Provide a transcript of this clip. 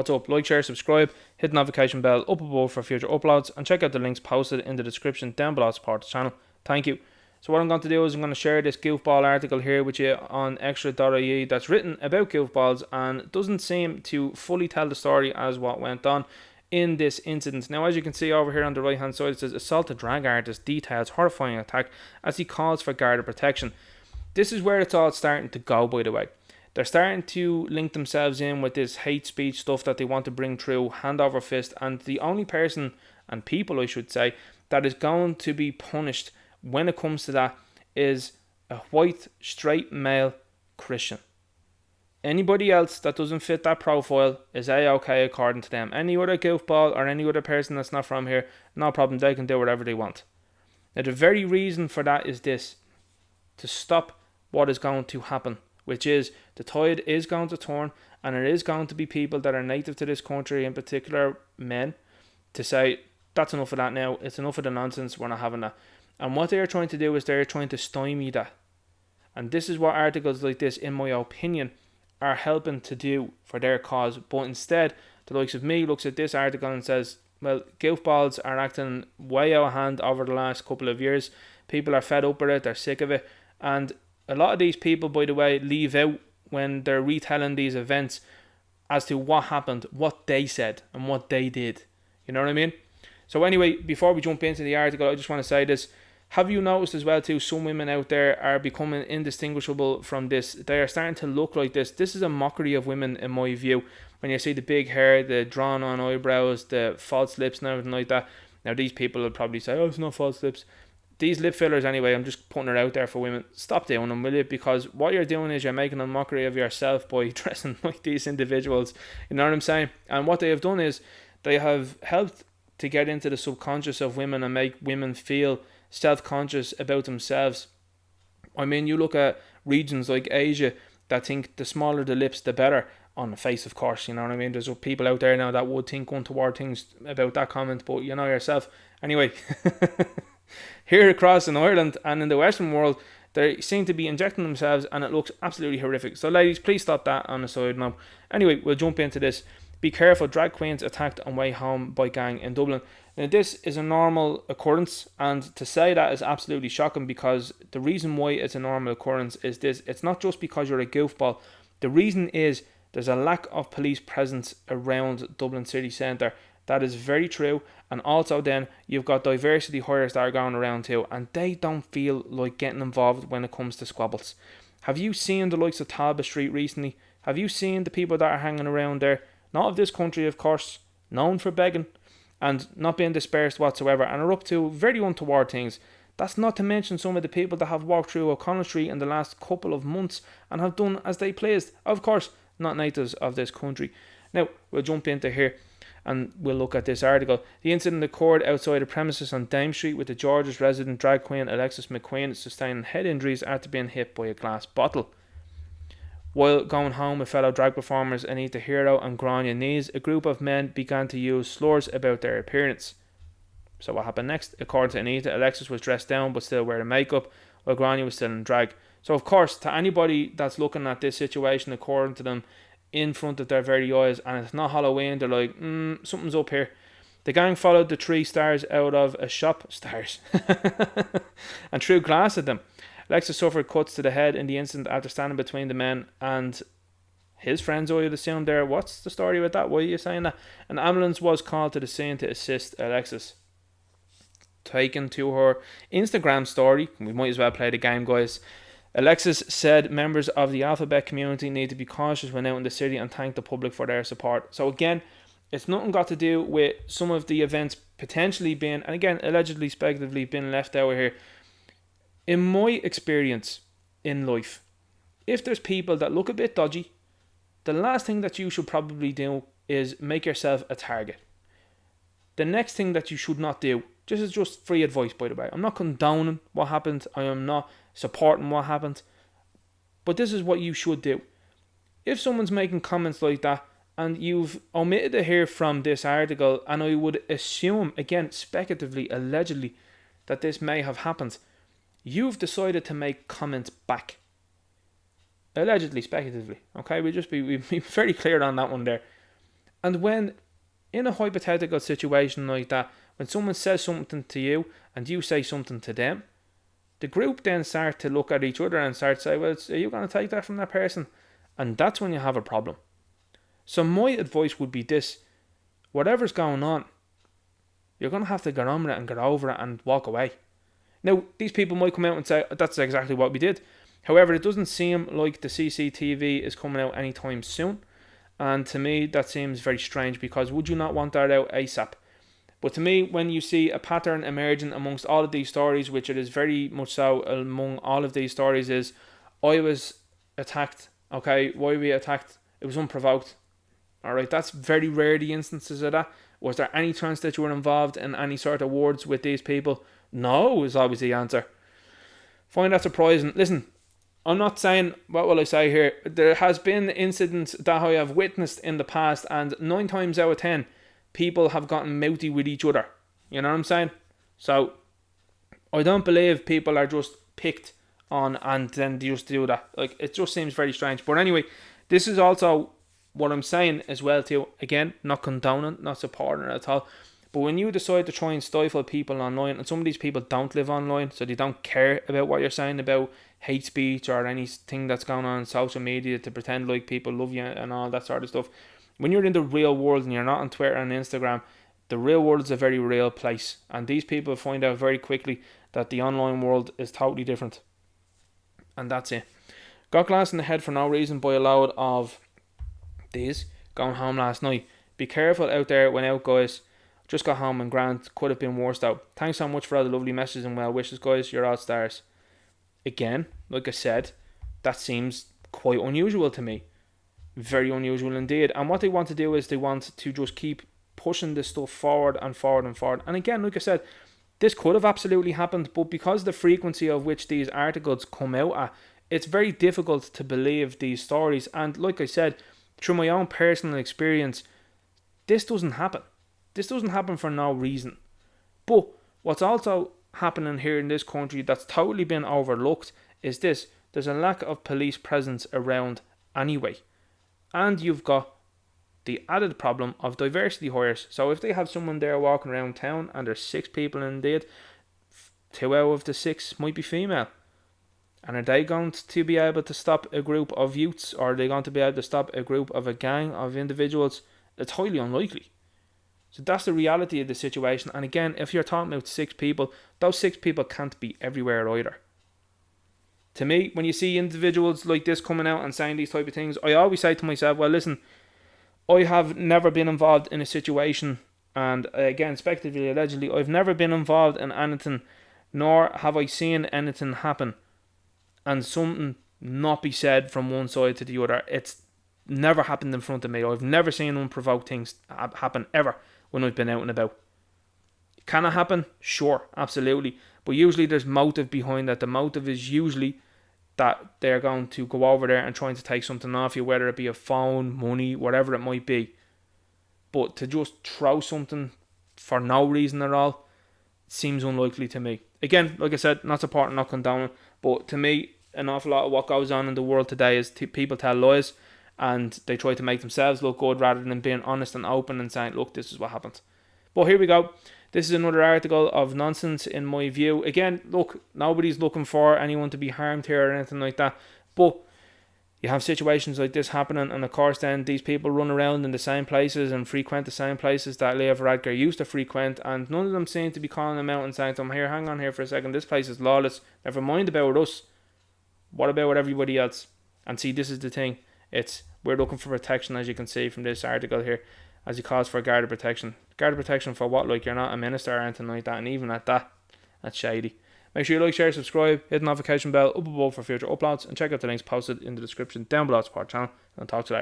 what's up? Like, share, subscribe, hit the notification bell up above for future uploads, and check out the links posted in the description down below to support the channel. Thank you. So what I'm going to do is I'm going to share this goofball article here with you on extra.ie that's written about goofballs and doesn't seem to fully tell the story as what went on in this incident. Now, as you can see over here on the right hand side, it says assaulted drag artist details horrifying attack as he calls for guarded protection. This is where it's all starting to go, by the way. They're starting to link themselves in with this hate speech stuff that they want to bring through hand over fist, and the only person, and people I should say, that is going to be punished when it comes to that is a white, straight male Christian. Anybody else that doesn't fit that profile is A-okay according to them. Any other goofball or any other person that's not from here, no problem, they can do whatever they want. Now the very reason for that is this: to stop what is going to happen, which is the tide is going to turn, and it is going to be people that are native to this country, in particular men, to say, that's enough of that now, it's enough of the nonsense, we're not having that. And what they're trying to do is they're trying to stymie that. And this is what articles like this, in my opinion, are helping to do for their cause. But instead, the likes of me looks at this article and says, well, goofballs are acting way out of hand over the last couple of years. People are fed up with it, they're sick of it. And a lot of these people, by the way, leave out when they're retelling these events as to what happened, what they said, and what they did. You know what I mean? So anyway, before we jump into the article, I just want to say this. Have you noticed as well too, some women out there are becoming indistinguishable from this? They are starting to look like this. This is a mockery of women in my view. When you see the big hair, the drawn on eyebrows, the false lips and everything like that. Now these people will probably say, oh, it's not false lips. These lip fillers anyway, I'm just putting it out there for women. Stop doing them, will you? Because what you're doing is you're making a mockery of yourself by dressing like these individuals. You know what I'm saying? And what they have done is they have helped to get into the subconscious of women and make women feel self-conscious about themselves. I mean, you look at regions like Asia that think the smaller the lips, the better. On the face, of course, you know what I mean? There's people out there now that would think untoward things about that comment, but you know yourself. Anyway, here across in Ireland and in the Western world, they seem to be injecting themselves and it looks absolutely horrific. So ladies, please stop that on the side now. Anyway, we'll jump into this. Be careful, drag queens attacked on way home by gang in Dublin. Now this is a normal occurrence, and to say that is absolutely shocking, because the reason why it's a normal occurrence is this: it's not just because you're a goofball. The reason is there's a lack of police presence around Dublin city centre. That is very true. And also then you've got diversity hires that are going around too, and they don't feel like getting involved when it comes to squabbles. Have you seen the likes of Talbot Street recently? Have you seen the people that are hanging around there? Not of this country, of course, known for begging and not being dispersed whatsoever, and are up to very untoward things. That's not to mention some of the people that have walked through O'Connell Street in the last couple of months and have done as they pleased. Of course, not natives of this country. Now, we'll jump into here and we'll look at this article. The incident occurred outside a premises on Dame Street with the George's resident drag queen Alexis McQueen sustaining head injuries after being hit by a glass bottle. While going home with fellow drag performers Anita Hero and Grania Knees, a group of men began to use slurs about their appearance. So what happened next? According to Anita, Alexis was dressed down but still wearing makeup, while Grania was still in drag. So of course, to anybody that's looking at this situation according to them in front of their very eyes, and it's not Halloween, they're like, something's up here. The gang followed the 3 stars out of a shop, and threw glass at them. Alexis suffered cuts to the head in the incident after standing between the men and his friends, I would assume there. What's the story with that? Why are you saying that? An ambulance was called to the scene to assist Alexis. Taken to her Instagram story, we might as well play the game, guys. Alexis said members of the alphabet community need to be cautious when out in the city and thank the public for their support. So again, it's nothing got to do with some of the events potentially being, and again, allegedly, speculatively being left out here. In my experience in life, if there's people that look a bit dodgy, the last thing that you should probably do is make yourself a target. The next thing that you should not do, this is just free advice by the way, I'm not condoning what happened, I am not supporting what happened, but this is what you should do. If someone's making comments like that, and you've omitted to hear from this article, and I would assume, again, speculatively, allegedly, that this may have happened, you've decided to make comments back. Allegedly, speculatively. Okay, we'll be very clear on that one there. And when in a hypothetical situation like that, when someone says something to you and you say something to them, the group then start to look at each other and start to say, well, are you going to take that from that person? And that's when you have a problem. So my advice would be this: whatever's going on, you're going to have to get on with it and get over it and walk away. Now, these people might come out and say, that's exactly what we did. However, it doesn't seem like the CCTV is coming out anytime soon. And to me, that seems very strange, because would you not want that out ASAP? But to me, when you see a pattern emerging amongst all of these stories, which it is very much so among all of these stories, is I was attacked. Okay, why were we attacked? It was unprovoked. Alright, that's very rare, the instances of that. Was there any chance that you were involved in any sort of wars with these people? No, is always the answer. Find that surprising. Listen, I'm not saying, what will I say here? There has been incidents that I have witnessed in the past, and 9 times out of 10, people have gotten mouthy with each other. You know what I'm saying? So, I don't believe people are just picked on and then they just do that. Like, it just seems very strange. But anyway, this is also what I'm saying as well too. Again, not condoning, not supporting it at all. But when you decide to try and stifle people online, and some of these people don't live online, so they don't care about what you're saying about hate speech or anything that's going on social media to pretend like people love you and all that sort of stuff. When you're in the real world and you're not on Twitter and Instagram, the real world is a very real place. And these people find out very quickly that the online world is totally different. And that's it. Got glass in the head for no reason by a load of these going home last night. Be careful out there when out, guys. Just got home and grand, could have been worse though. Thanks so much for all the lovely messages and well wishes, guys. You're all stars. Again, like I said, that seems quite unusual to me. Very unusual indeed. And what they want to do is they want to just keep pushing this stuff forward and forward and forward. And again, like I said, this could have absolutely happened, but because the frequency of which these articles come out at, it's very difficult to believe these stories. And like I said, through my own personal experience, this doesn't happen. This doesn't happen for no reason. But what's also happening here in this country that's totally been overlooked is this: there's a lack of police presence around anyway. And you've got the added problem of diversity hires. So if they have someone there walking around town and there's 6 people indeed, 2 out of the 6 might be female. And are they going to be able to stop a group of youths, or are they going to be able to stop a group of a gang of individuals? It's highly unlikely. So that's the reality of the situation. And again, if you're talking about 6 people, those 6 people can't be everywhere either. To me, when you see individuals like this coming out and saying these type of things, I always say to myself, well, listen, I have never been involved in a situation, and again, speculatively, allegedly, I've never been involved in anything, nor have I seen anything happen and something not be said from one side to the other. It's never happened in front of me. I've never seen unprovoked things happen ever when I've been out and about. Can it happen? Sure, absolutely. But usually there's motive behind that. The motive is usually that they're going to go over there and trying to take something off you, whether it be a phone, money, whatever it might be. But to just throw something for no reason at all seems unlikely to me. Again, like I said, not supporting, not condoning, but to me, an awful lot of what goes on in the world today is people tell lies and they try to make themselves look good rather than being honest and open and saying, look, this is what happened. But here we go. This is another article of nonsense in my view. Again, look, nobody's looking for anyone to be harmed here or anything like that. But you have situations like this happening, and of course then these people run around in the same places and frequent the same places that Leo Varadkar used to frequent, and none of them seem to be calling them out and saying to them, here, hang on here for a second, this place is lawless. Never mind about us. What about everybody else? And see, this is the thing. We're looking for protection, as you can see from this article here, as he calls for guard protection. Guard protection for what? Like you're not a minister or anything like that, and even at that, that's shady. Make sure you like, share, subscribe, hit the notification bell up above for future uploads, and check out the links posted in the description down below to support the channel, and I'll talk to you later.